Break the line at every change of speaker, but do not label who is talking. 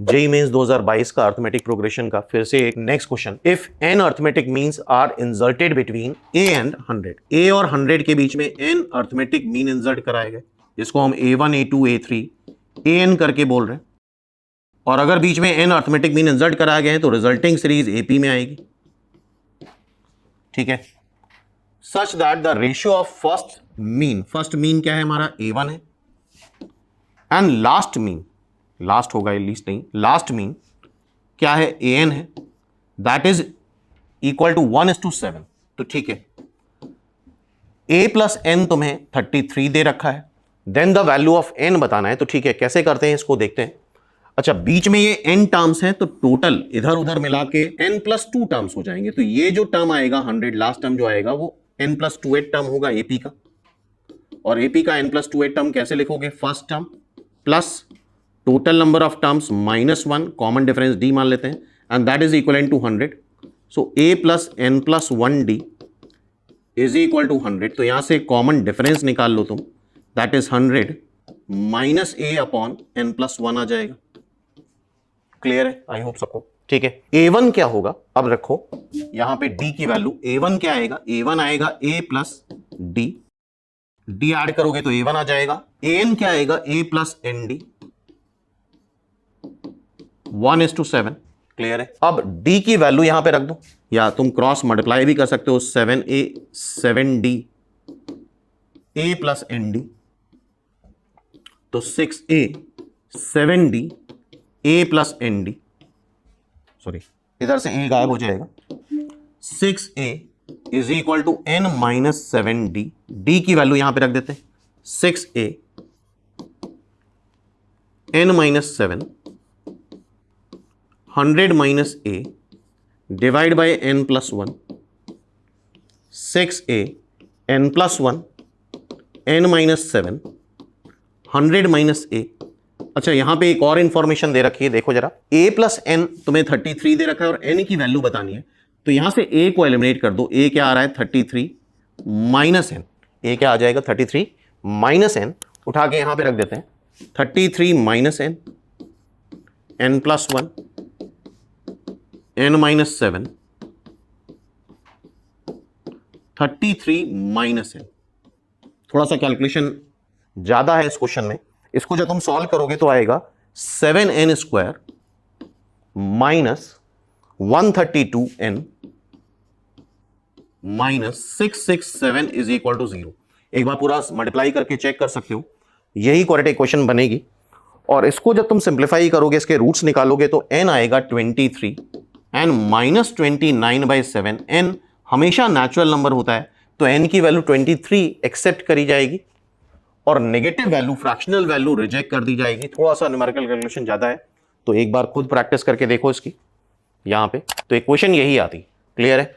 JEE mains 2022 का arithmetic progression का फिर से एक next question. If an arithmetic means are inserted between A and 100, A और 100 के बीच में एन अर्थमेटिक मीन इंसर्ट कराए गए, जिसको हम a1 a2 a3 an करके बोल रहे हैं, और अगर बीच में एन अर्थमेटिक मीन इंसर्ट कराए गए हैं तो रिजल्टिंग सीरीज एपी में आएगी। ठीक है, such that the ratio of first mean क्या है हमारा a1 है, एंड लास्ट मीन, लास्ट होगा लीस्ट नहीं, लास्ट मीन क्या है an है, दैट इज इक्वल टू 1:7। तो ठीक है, a प्लस n तुम्हें 33 दे रखा है, then the value of n बताना है। तो ठीक है, कैसे करते हैं इसको देखते हैं। अच्छा, बीच में ये n टर्म्स हैं तो टोटल इधर उधर मिला के n+2 टर्म्स हो जाएंगे। तो ये जो टर्म आएगा 100, लास्ट टर्म जो आएगा वो n+28 टर्म होगा AP का, और AP का n+28 टर्म कैसे लिखोगे, first term plus total number of terms -1, common difference d मान लेते हैं, and that is equal to 100। So a plus n+1d is equal to 100। तो यहां से कॉमन डिफरेंस निकाल लो तुम, that is 100 minus a upon n+1 आ जाएगा। क्लियर है, आई होप सबको। ठीक है, a1 क्या होगा, अब रखो यहां पे d की वैल्यू। a1 क्या आएगा, a1 आएगा a plus d, d add करोगे तो a1 आ जाएगा। an क्या आएगा, a प्लस nd, 1:7। क्लियर है, अब d की वैल्यू यहां पे रख दो, या तुम क्रॉस मल्टीप्लाई भी कर सकते हो, 7a 7d a plus nd, तो 6a 7d a plus nd, sorry इधर से a गायब हो जाएगा, 6a is equal to n minus 7d, d की वैल्यू यहां पे रख देते हैं, 6a n minus 7 100 minus a divide by n plus 1, 6a n plus 1 n minus 7 100 minus a। अच्छा, यहां पे एक और इंफॉर्मेशन दे रखी है, देखो जरा, a प्लस n तुम्हें 33 दे रखा है और n की वैल्यू बतानी है। तो यहां से a को एलिमिनेट कर दो, a क्या आ रहा है 33 माइनस n, a क्या आ जाएगा 33 माइनस n, उठा के यहां पे रख देते हैं, 33 minus n, n plus 1 n minus 7 33 minus n। थोड़ा सा कैलकुलेशन ज्यादा है इस क्वेश्चन में, इसको जब तुम सॉल्व करोगे तो आएगा 7n square minus 132n minus 667 is equal to 0। एक बार पूरा मल्टीप्लाई करके चेक कर सकते हो, यही क्वाड्रेटिक इक्वेशन बनेगी। और इसको जब तुम सिंप्लीफाई करोगे, इसके रूट्स निकालोगे तो n आएगा 23 एंड माइनस 29/7। n हमेशा नेचुरल नंबर होता है, तो n की वैल्यू 23 एक्सेप्ट करी जाएगी और negative value, fractional value reject कर दी जाएगी। थोड़ा सा न्यूमेरिकल कैलकुलेशन ज्यादा है, तो एक बार खुद प्रैक्टिस करके देखो इसकी यहां पे, तो इक्वेशन यही आती। क्लियर है।